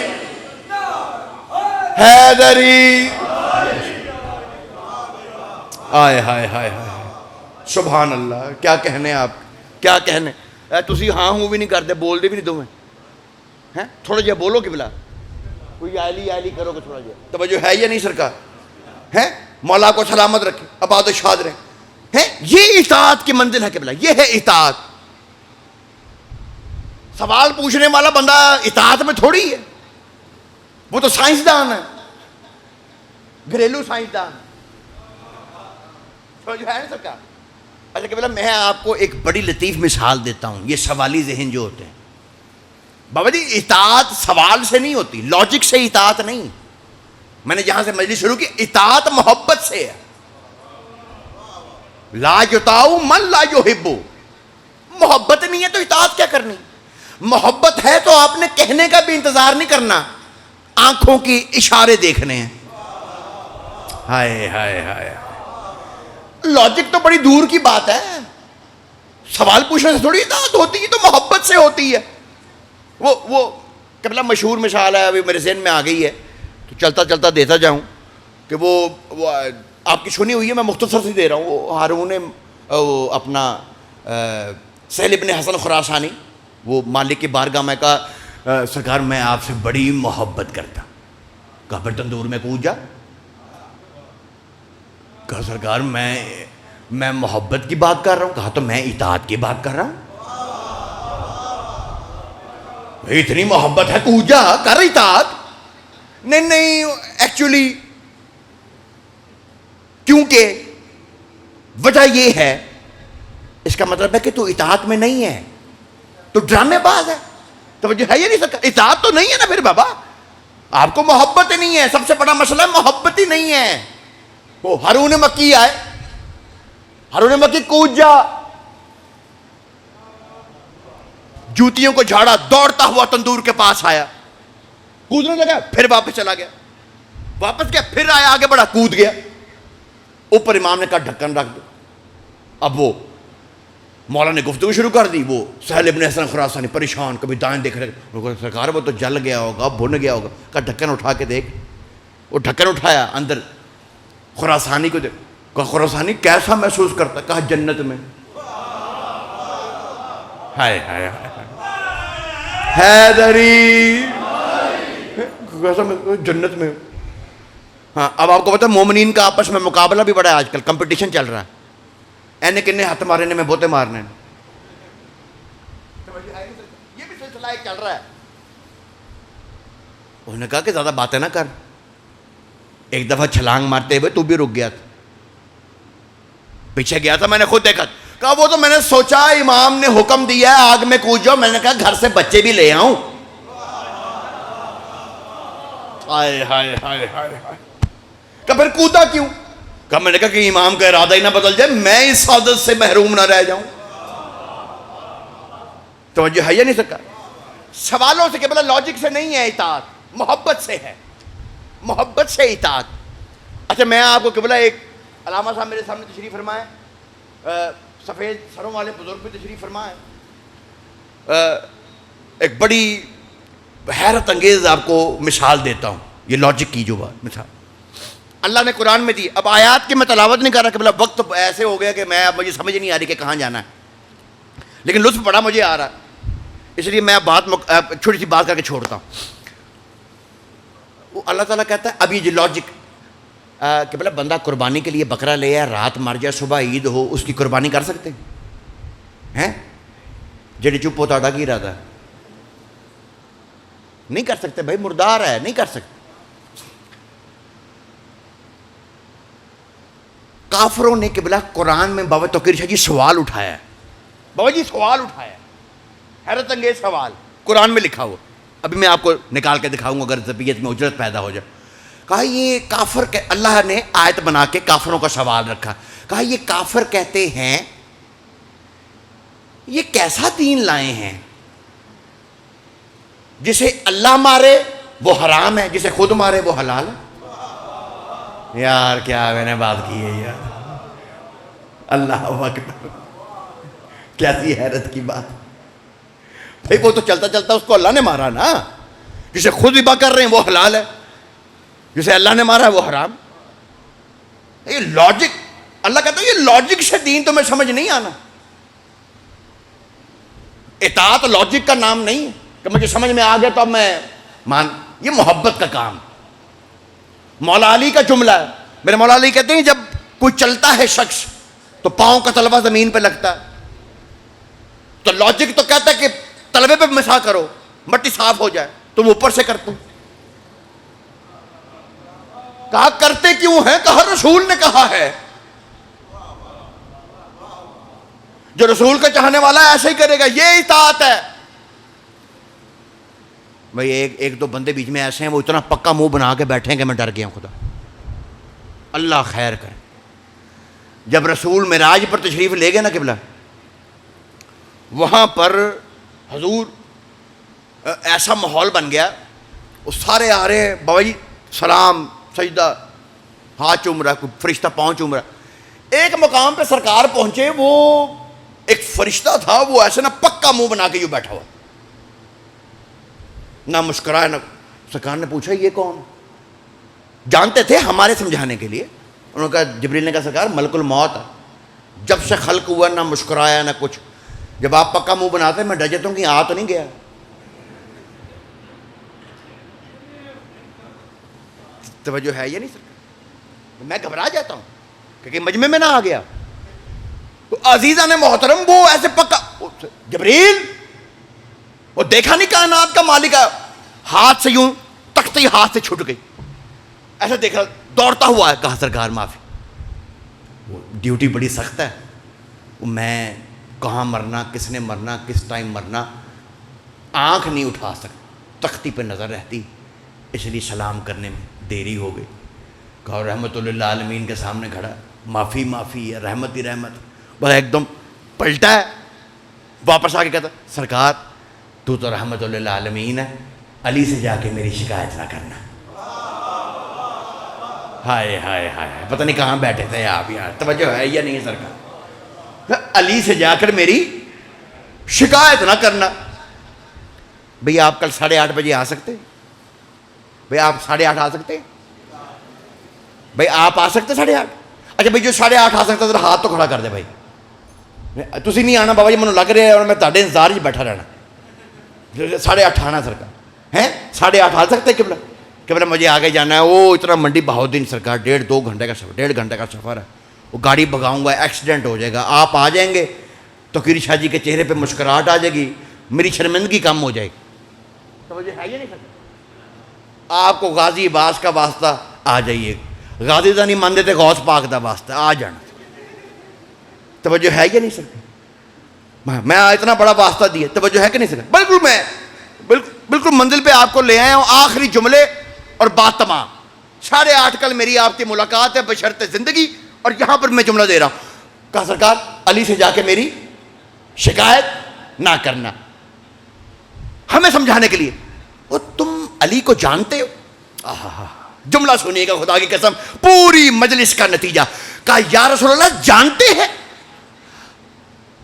حیدری. آئے ہائے ہائے ہائے سبحان اللہ. کیا کہنے آپ, کیا کہنے. تسی ہاں ہوں بھی نہیں کرتے, بول دے بھی نہیں دو میں. تھوڑا جہا بولو کہ بلا کوئی آلی آلی کرو کہ تھوڑا جہا توجہ ہے یا نہیں سرکار ہے. مولا کو سلامت رکھے, آباد و شاد رہے. یہ اطاعت کی منزل ہے کہ بلا, یہ ہے اطاعت. سوال پوچھنے والا بندہ اطاعت میں تھوڑی ہے, وہ تو سائنسدان ہے, گھریلو سائنسدان. سمجھ ہے نا سرکار. اچھا کہ بلا میں آپ کو ایک بڑی لطیف مثال دیتا ہوں. یہ سوالی ذہن جو ہوتے ہیں بابا جی, اطاعت سوال سے نہیں ہوتی, لاجک سے اطاعت نہیں. میں نے جہاں سے مجلس شروع کی, اطاعت محبت سے ہے. لا یطاع من لا یحب. محبت نہیں ہے تو اطاعت کیا کرنی. محبت ہے تو آپ نے کہنے کا بھی انتظار نہیں کرنا, آنکھوں کی اشارے دیکھنے ہیں. ہائے ہائے ہائے. لاجک تو بڑی دور کی بات ہے. سوال پوچھنے سے تھوڑی اطاعت ہوتی ہے, تو محبت سے ہوتی ہے. وہ قبلہ مشہور مثال ہے, ابھی میرے ذہن میں آ گئی ہے تو چلتا چلتا دیتا جاؤں کہ وہ آپ کی سنی ہوئی ہے, میں مختصر سے دے رہا ہوں. وہ ہارون اپنا سہل ابن حسن خراسانی, وہ مالک کی بارگاہ میں کہا سرکار میں آپ سے بڑی محبت کرتا. کہا پھر تندور میں کود جا. کہا سرکار میں محبت کی بات کر رہا ہوں. کہا تو میں اطاعت کی بات کر رہا ہوں. اتنی محبت ہے کود جا, کر اطاعت. نہیں ایکچولی کیونکہ وجہ یہ ہے, اس کا مطلب ہے کہ تو اطاعت میں نہیں ہے, تو ڈرامے باز ہے. توجہ ہے یہ نہیں سکتا. اطاعت تو نہیں ہے نا پھر بابا, آپ کو محبت ہی نہیں ہے. سب سے بڑا مسئلہ محبت ہی نہیں ہے. وہ ہارون مکی آئے, ہارون مکی کود جا, جوتیوں کو جھاڑا, دوڑتا ہوا تندور کے پاس آیا, کودنے لگا, پھر واپس چلا گیا, واپس گیا, پھر آیا, آگے بڑھا, کود گیا. اوپر امام نے کہا ڈھکن رکھ دو. اب وہ مولا نے گفتگو شروع کر دی. وہ سہل ابن حسن خراسانی پریشان, کبھی دائیں دیکھ رہے, سرکار وہ تو جل گیا ہوگا, بھن گیا ہوگا. کہا ڈھکن اٹھا کے دیکھ. وہ ڈھکن اٹھایا, اندر خراسانی کو دیکھ. کہا خراسانی کیسا محسوس کرتا. کہا جنت میں. ہائے ہائے ہائے حیدری, جنت میں. ہاں اب آپ کو پتا مومنین کا آپس میں مقابلہ بھی بڑا ہے آج کل, کمپٹیشن چل رہا ہے. اینے کنے ہاتھ مارنے میں بوتے مارنے. یہ بھی سلسلہ ایک چل رہا ہے. انہوں نے کہا کہ زیادہ باتیں نہ کر. ایک دفعہ چھلانگ مارتے ہوئے تو بھی رک گیا تھا, پیچھے گیا تھا, میں نے خود دیکھا. کہا وہ تو میں نے سوچا امام نے حکم دیا ہے آگ میں کود جاؤ, میں نے کہا گھر سے بچے بھی لے آؤں. ہائے ہائے ہائے ہائے. کہ پھر کودا کیوں. کہا میں نے کہا کہ امام کا ارادہ ہی نہ بدل جائے, میں اس سعادت سے محروم نہ رہ جاؤں. توجہ ہے یا نہیں سکا. سوالوں سے کہ بلا لاجک سے نہیں ہے اطاعت, محبت سے ہے, محبت سے اطاعت. اچھا میں آپ کو کہ بلا ایک علامہ صاحب میرے سامنے تشریف فرمائے, سفید سروں والے بزرگ بھی تشریف فرمائے. ایک بڑی حیرت انگیز آپ کو مثال دیتا ہوں, یہ لاجک کی جو بات مثال اللہ نے قرآن میں دی. اب آیات کی میں تلاوت نہیں کر رہا کہ بلا وقت ایسے ہو گیا کہ میں اب مجھے سمجھ نہیں آ رہی کہ کہاں جانا ہے, لیکن لطف بڑا مجھے آ رہا, اس لیے میں بات چھوٹی سی بات کر کے چھوڑتا ہوں. وہ اللہ تعالیٰ کہتا ہے اب یہ جو لاجک کہ بلا بندہ قربانی کے لیے بکرا لے آیا, رات مر جائے, صبح عید ہو, اس کی قربانی کر سکتے ہیں؟ جڑی چپ ہوتا ڈا کی ارادہ نہیں کر سکتے بھائی, مردار ہے, نہیں کر سکتے. کافروں نے کہ بلا قرآن میں بابا توقیر شاہ جی سوال اٹھایا ہے, بابا جی سوال اٹھایا, حیرت انگیز سوال قرآن میں لکھا ہوا. ابھی میں آپ کو نکال کے دکھاؤں گا اگر طبیعت میں اجرت پیدا ہو جائے. کہا یہ کافر اللہ نے آیت بنا کے کافروں کا سوال رکھا. کہا یہ کافر کہتے ہیں یہ کیسا دین لائے ہیں جسے اللہ مارے وہ حرام ہے, جسے خود مارے وہ حلال ہے. یار کیا میں نے بات کی ہے یار, اللہ اکبر, کیسی حیرت کی بات. بھائی وہ تو چلتا چلتا اس کو اللہ نے مارا نا. جسے خود ذبح کر رہے ہیں وہ حلال ہے, جسے اللہ نے مارا ہے وہ حرام. یہ لاجک, اللہ کہتا ہے یہ لاجک سے دین تمہیں سمجھ نہیں آنا. اطاعت لاجک کا نام نہیں ہے کہ مجھے سمجھ میں آ گیا تو اب میں مان. یہ محبت کا کام. مولا علی کا جملہ ہے, میرے مولا علی کہتے ہیں جب کوئی چلتا ہے شخص تو پاؤں کا تلوا زمین پہ لگتا ہے, تو لاجک تو کہتا ہے کہ تلوے پہ مسا کرو مٹی صاف ہو جائے, تم اوپر سے کرتے. کہا کرتے کیوں ہیں, کہا رسول نے کہا ہے. جو رسول کا چاہنے والا ہے ایسا ہی کرے گا, یہ اطاعت ہے. بھائی ایک دو بندے بیچ میں ایسے ہیں وہ اتنا پکا منہ بنا کے بیٹھے ہیں کہ میں ڈر گیا ہوں. خدا اللہ خیر کرے. جب رسول معراج پر تشریف لے گئے نا قبلہ, وہاں پر حضور ایسا ماحول بن گیا, وہ سارے آ رہے ہیں, بابا جی سلام سجدہ, ہاتھ چوم رہا, کوئی فرشتہ پاؤں چوم رہا. ایک مقام پہ سرکار پہنچے, وہ ایک فرشتہ تھا, وہ ایسے نا پکا منہ بنا کے یوں بیٹھا ہوا, نہ مسکرایا نہ. سرکار نے پوچھا یہ کون؟ جانتے تھے ہمارے سمجھانے کے لیے. انہوں نے کہا, جبریل نے کہا سرکار ملک الموت ہے, جب سے خلق ہوا نہ مسکرایا نہ کچھ. جب آپ پکا منہ بناتے میں ڈر جاتا ہوں کہ آ تو نہیں گیا. توجہ ہے یہ نہیں سر, میں گھبرا جاتا ہوں کہ مجمع میں نہ آ گیا. تو عزیزان محترم وہ ایسے پکا, جبریل وہ دیکھا نہیں کائنات کا مالک ہے, ہاتھ سے یوں تختی ہاتھ سے چھوٹ گئی, ایسا دیکھا دوڑتا ہوا ہے. کہا سرکار معافی, وہ ڈیوٹی بڑی سخت ہے, میں کہاں مرنا, کس نے مرنا, کس ٹائم مرنا, آنکھ نہیں اٹھا سکتا, تختی پہ نظر رہتی, اس لیے سلام کرنے میں دیری ہو گئی. کہا رحمت اللہ عالمین کے سامنے کھڑا, معافی معافی ہے, رحمت ہی رحمت. بس ایک دم پلٹا ہے, واپس آ کے کہتا سرکار تو رحمت اللہ عالمین ہے, علی سے جا کے میری شکایت نہ کرنا. ہائے ہائے ہائے, پتہ نہیں کہاں بیٹھے تھے آپ یار, توجہ ہے یا نہیں سرکار؟ علی سے جا کر میری شکایت نہ کرنا. بھئی آپ کل 8:30 بجے آ سکتے؟ بھئی آپ 8:30 آ سکتے؟ بھئی آپ آ سکتے 8:30؟ اچھا بھئی جو 8:30 آ سکتا ذرا ہاتھ تو کھڑا کر دے. بھائی تسی نہیں آنا بابا جی, مجھے لگ رہا ہے اور میں تہاڈے انتظار 'چ بیٹھا رہنا. 8:30 آنا سرکار ہیں, 8:30 آ سکتے قبلہ؟ قبلہ مجھے آگے جانا ہے, وہ اتنا منڈی بہاؤدین سرکار 1.5-2 گھنٹے کا سفر, 1.5 گھنٹے کا سفر ہے, وہ گاڑی بھگاؤں گا, ایکسیڈنٹ ہو جائے گا. آپ آ جائیں گے تو قیر شاہ جی کے چہرے پہ مسکراہٹ آ جائے گی, میری شرمندگی کم ہو جائے گی. توجہ ہے یہ نہیں سر؟ آپ کو غازی عباس کا واسطہ, آ جائیے. غازی دا نہیں مانتے تھے, غوث پاک دا واسطہ, آ جانا. توجہ ہے یہ نہیں سر؟ میں اتنا بڑا واسطہ دیا, توجہ ہے کہ نہیں سر؟ بالکل میں بالکل منزل پہ آپ کو لے آیا ہوں. آخری جملے اور بات تمام. 8:30 کل میری آپ کی ملاقات ہے بشرط زندگی, اور یہاں پر میں جملہ دے رہا ہوں. کہا سرکار علی سے جا کے میری شکایت نہ کرنا. ہمیں سمجھانے کے لیے, وہ تم علی کو جانتے ہو؟ جملہ سنیے گا خدا کی قسم, پوری مجلس کا نتیجہ. کہا یا رسول اللہ جانتے ہیں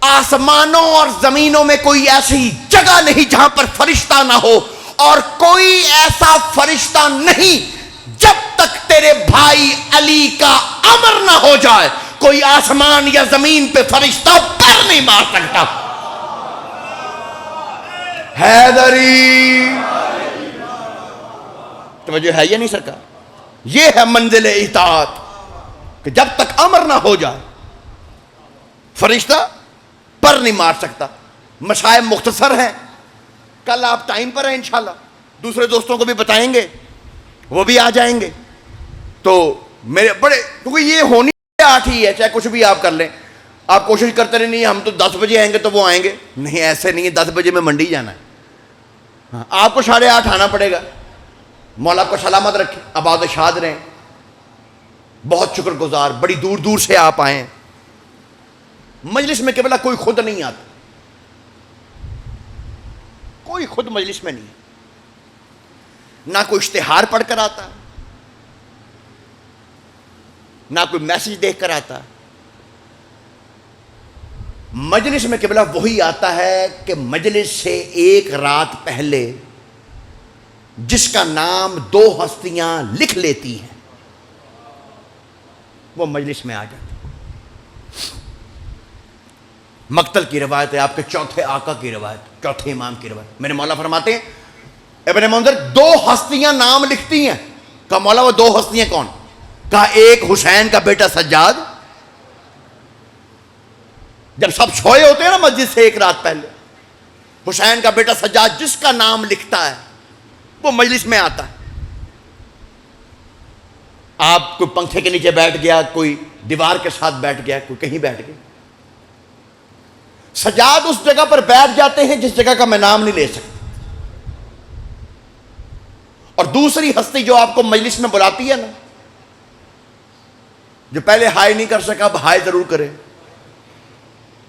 آسمانوں اور زمینوں میں کوئی ایسی جگہ نہیں جہاں پر فرشتہ نہ ہو, اور کوئی ایسا فرشتہ نہیں جب تک تیرے بھائی علی کا امر نہ ہو جائے کوئی آسمان یا زمین پہ فرشتہ پر نہیں مار سکتا. حیدری, توجہ ہے یہ نہیں سرکار؟ یہ ہے منزل اطاعت, کہ جب تک امر نہ ہو جائے فرشتہ پر نہیں مار سکتا. مشائب مختصر ہیں, کل آپ ٹائم پر ہیں انشاءاللہ, دوسرے دوستوں کو بھی بتائیں گے, وہ بھی آ جائیں گے. تو میرے بڑے, کیونکہ یہ ہونی 8 ہی ہے, چاہے کچھ بھی آپ کر لیں. آپ کوشش کرتے رہے, نہیں ہم تو 10 بجے آئیں گے تو وہ آئیں گے, نہیں ایسے نہیں ہے. 10 بجے میں منڈی جانا ہے, ہاں آپ کو 8:30 آنا پڑے گا. مولا کو سلامت رکھے, آباد و شاد رہیں. بہت شکر گزار, بڑی دور دور سے آپ آئے ہیں. مجلس میں قبلہ کوئی خود نہیں آتا, کوئی خود مجلس میں نہیں ہے, نہ کوئی اشتہار پڑھ کر آتا, نہ کوئی میسج دیکھ کر آتا. مجلس میں قبلہ وہی آتا ہے کہ مجلس سے ایک رات پہلے جس کا نام دو ہستیاں لکھ لیتی ہیں وہ مجلس میں آ جاتی. مقتل کی روایت ہے، آپ کے چوتھے آقا کی روایت، چوتھے امام کی روایت. میرے مولا فرماتے ہیں ابن منذر دو ہستیاں نام لکھتی ہیں. کہا مولا وہ دو ہستیاں کون؟ کہا ایک حسین کا بیٹا سجاد، جب سب سوئے ہوتے ہیں نا مسجد سے ایک رات پہلے، حسین کا بیٹا سجاد جس کا نام لکھتا ہے وہ مجلس میں آتا ہے. آپ کوئی پنکھے کے نیچے بیٹھ گیا، کوئی دیوار کے ساتھ بیٹھ گیا، کوئی کہیں بیٹھ گیا، سجاد اس جگہ پر بیٹھ جاتے ہیں جس جگہ کا میں نام نہیں لے سکتا. اور دوسری ہستی جو آپ کو مجلس میں بلاتی ہے نا، جو پہلے ہائے نہیں کر سکا اب ہائے ضرور کرے،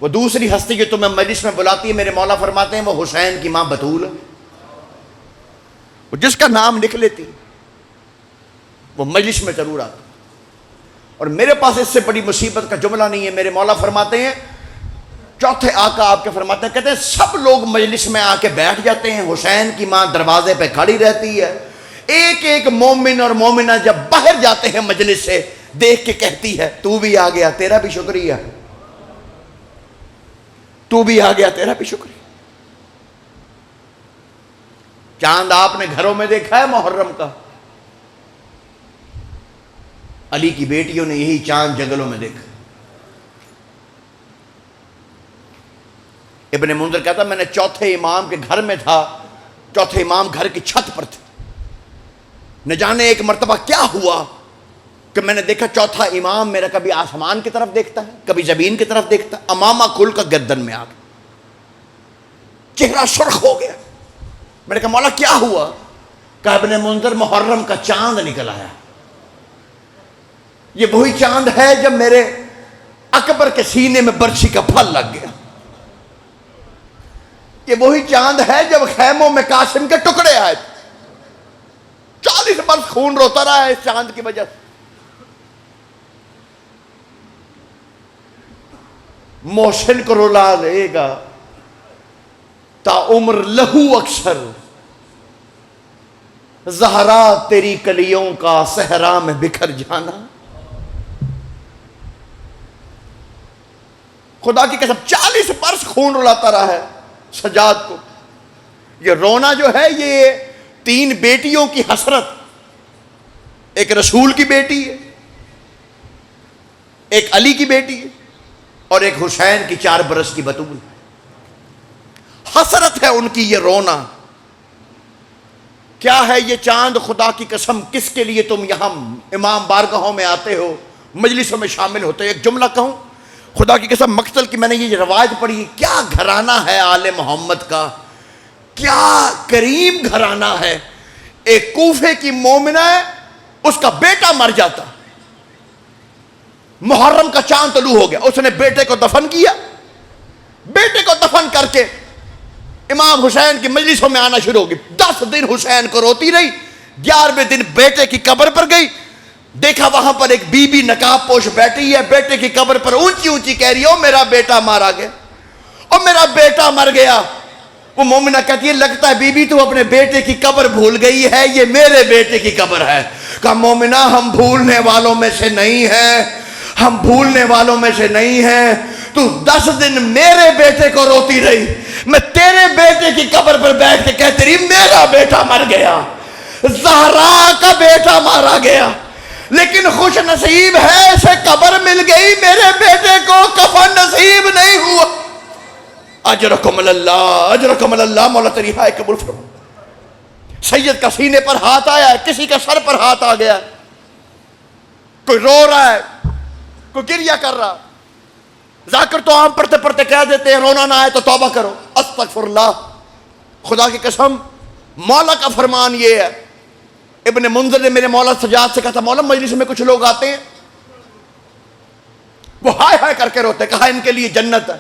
وہ دوسری ہستی جو تمہیں مجلس میں بلاتی ہے، میرے مولا فرماتے ہیں وہ حسین کی ماں بطول ہے. وہ جس کا نام لکھ لیتی وہ مجلس میں ضرور آتا. اور میرے پاس اس سے بڑی مصیبت کا جملہ نہیں ہے. میرے مولا فرماتے ہیں، چوتھے آقا آپ کے فرماتے ہیں، کہتے ہیں سب لوگ مجلس میں آ کے بیٹھ جاتے ہیں، حسین کی ماں دروازے پہ کھڑی رہتی ہے. ایک ایک مومن اور مومنہ جب باہر جاتے ہیں مجلس سے دیکھ کے کہتی ہے تو بھی آ گیا، تیرا بھی شکریہ، تو بھی آ گیا، تیرا بھی شکریہ. چاند آپ نے گھروں میں دیکھا ہے محرم کا؟ علی کی بیٹیوں نے یہی چاند جنگلوں میں دیکھا. ابن منذر کہتا میں نے چوتھے امام کے گھر میں تھا، چوتھے امام گھر کی چھت پر تھے. نہ جانے ایک مرتبہ کیا ہوا کہ میں نے دیکھا چوتھا امام میرا کبھی آسمان کی طرف دیکھتا ہے، کبھی زمین کی طرف دیکھتا ہے، امامہ کھل کا گردن میں آ گیا، چہرہ سرخ ہو گیا. میں نے کہا مولا کیا ہوا؟ کہا ابن منذر محرم کا چاند نکل آیا. یہ وہی چاند ہے جب میرے اکبر کے سینے میں برچھی کا پھل لگ گیا. یہ وہی چاند ہے جب خیموں میں قاسم کے ٹکڑے آئے. 40 برس خون روتا رہا ہے اس چاند کی وجہ سے. محسن کو رلا دے گا تا عمر لہو اکثر، زہرا تیری کلیوں کا صحرا میں بکھر جانا. خدا کی قسم 40 برس خون رلاتا رہا ہے سجاد کو. یہ رونا جو ہے یہ 3 بیٹیوں کی حسرت، ایک رسول کی بیٹی ہے، ایک علی کی بیٹی ہے، اور ایک حسین کی 4 برس کی بطول. حسرت ہے ان کی یہ رونا. کیا ہے یہ چاند؟ خدا کی قسم کس کے لیے تم یہاں امام بارگاہوں میں آتے ہو، مجلسوں میں شامل ہوتے ہو؟ ایک جملہ کہوں خدا کی قسم، مقتل کی میں نے یہ روایت پڑھی، کیا گھرانہ ہے آل محمد کا، کیا کریم گھرانہ ہے. ایک کوفے کی مومنہ ہے، اس کا بیٹا مر جاتا، محرم کا چاند طلوع ہو گیا، اس نے بیٹے کو دفن کیا، بیٹے کو دفن کر کے امام حسین کی مجلسوں میں آنا شروع ہو گئی. 10 دن حسین کو روتی رہی. 11ویں دن بیٹے کی قبر پر گئی، دیکھا وہاں پر ایک بی بی نقاب پوش بیٹھی ہے، بیٹے کی قبر پر اونچی اونچی کہہ رہی ہے او میرا بیٹا مارا گیا، او میرا بیٹا مر گیا. وہ مومنہ کہتی ہے لگتا ہے بی بی تو اپنے بیٹے کی قبر بھول گئی ہے، یہ میرے بیٹے کی قبر ہے. کہا مومنہ ہم بھولنے والوں میں سے نہیں ہیں، ہم بھولنے والوں میں سے نہیں ہیں. تو 10 دن میرے بیٹے کو روتی رہی، میں تیرے بیٹے کی قبر پر بیٹھ کے کہتی رہی میرا بیٹا مر گیا، زہرا کا بیٹا مارا گیا، لیکن خوش نصیب ہے اسے قبر مل گئی، میرے بیٹے کو کفن نصیب نہیں ہوا. اجرکم اللہ، اجرکم اللہ. مولا تیری ہائے قبول فرما. سید کا سینے پر ہاتھ آیا ہے، کسی کا سر پر ہاتھ آ گیا، کوئی رو رہا ہے، کوئی گریہ کر رہا. ذاکر تو عام پڑھتے پڑھتے کہہ دیتے ہیں رونا نہ آئے تو توبہ کرو. استغفر اللہ. خدا کی قسم مولا کا فرمان یہ ہے. ابن منذر نے میرے مولا سجاد سے کہا تھا مولا مجلس میں کچھ لوگ آتے ہیں وہ ہائے ہائے کر کے روتے. کہا ان کے لیے جنت ہے،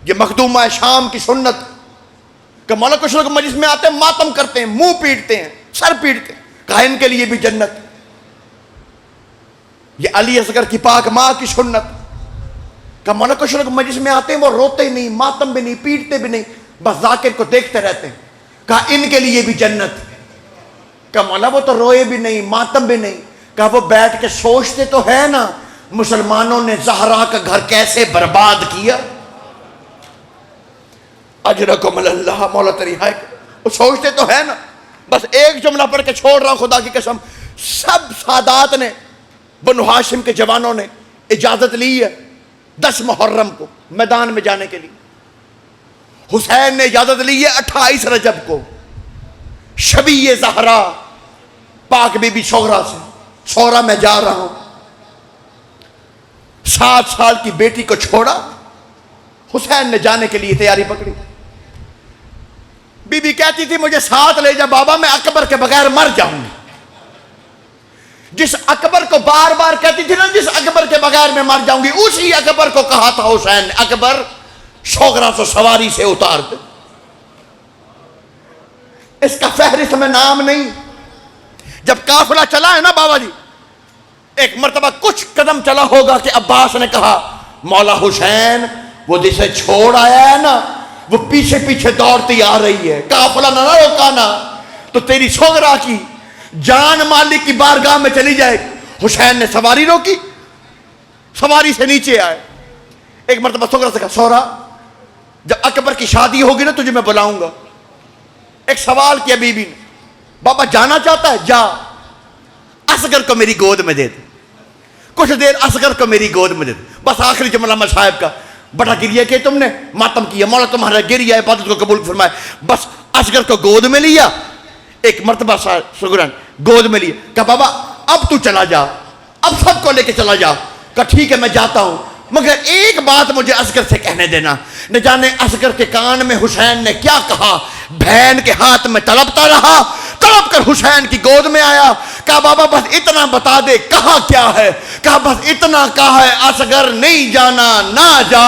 یہ مخدومہ شام کی سنت. کہ مولا کچھ لوگ مجلس میں آتے ہیں ماتم کرتے ہیں، منہ پیٹتے ہیں، سر پیٹتے ہیں. کہا ان کے لیے بھی جنت. یہ علی اصغر کی پاک ماں کی سنت. کہ مولا کچھ لوگ مجلس میں آتے ہیں وہ روتے نہیں، ماتم بھی نہیں، پیٹتے بھی نہیں، بس ذاکر کو دیکھتے رہتے ہیں. کہا ان کے لیے بھی جنت. کہ مولا وہ تو روئے بھی نہیں، ماتم بھی نہیں. کہا وہ بیٹھ کے سوچتے تو ہے نا مسلمانوں نے زہرا کا گھر کیسے برباد کیا. اجرکم اللہ، مولا تیری ہائے، وہ سوچتے تو ہے نا. بس ایک جملہ پڑھ کے چھوڑ رہا ہوں خدا کی قسم. سب سادات نے، بنو ہاشم کے جوانوں نے اجازت لی ہے 10 محرم کو میدان میں جانے کے لیے. حسین نے اجازت لی ہے 28 رجب کو شبیہ زہرا پاک بی بی سغرا سے. سغرا میں جا رہا ہوں. 7 سال کی بیٹی کو چھوڑا، حسین نے جانے کے لیے تیاری پکڑی. بی بی کہتی تھی مجھے ساتھ لے جا بابا، میں اکبر کے بغیر مر جاؤں گی. جس اکبر کو بار بار کہتی تھی نا جس اکبر کے بغیر میں مر جاؤں گی، اسی اکبر کو کہا تھا حسین نے اکبر سغرا سے سواری سے اتار دے. اس کا فہرست میں نام نہیں. جب قافلہ چلا ہے نا بابا جی، ایک مرتبہ کچھ قدم چلا ہوگا کہ عباس نے کہا مولا حسین وہ جسے چھوڑ آیا ہے نا وہ پیچھے پیچھے دوڑتی آ رہی ہے، قافلہ نہ روکانا تو تیری سغرا کی جان مالک کی بارگاہ میں چلی جائے. حسین نے سواری روکی، سواری سے نیچے آئے. ایک مرتبہ سغرا سے کہا سغرا جب اکبر کی شادی ہوگی نا تجھے میں بلاؤں گا. ایک سوال کیا بی بی نے، بابا جانا چاہتا ہے؟ جا، اصغر کو میری گود میں دے دے. کچھ دیر اصغر کو میری گود میں دے دے. بس آخری جملہ میں صاحب کا، بڑا گریہ کہ تم نے ماتم کیا، مولا تمہارا گریہ عبادت کو قبول فرمائے. بس اصغر کو گود میں لیا. ایک مرتبہ سغرا گود میں لیا. کہا بابا اب تو چلا جا، اب سب کو لے کے چلا جا. کہا ٹھیک ہے میں جاتا ہوں، مگر ایک بات مجھے اصغر سے کہنے دینا. نہ جانے اصغر کے کان میں حسین نے کیا کہا. بہن کے ہاتھ میں تڑپتا رہا، تڑپ کر حسین کی گود میں آیا. کہا بابا بس اتنا بتا دے کہا کیا ہے. کہا بس اتنا کہا ہے اصغر نہیں جانا نہ جا،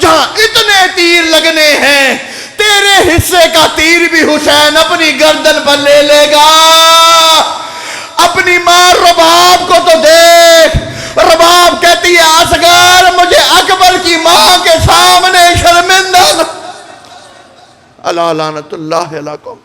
جہاں اتنے تیر لگنے ہیں تیرے حصے کا تیر بھی حسین اپنی گردن پر لے لے گا. اپنی ماں رباب کو تو دیکھ، رباب کہتی ہے اصغر مجھے اکبر کی ماں کے سامنے شرمندہ. اللہ لعنت اللہ علیکم.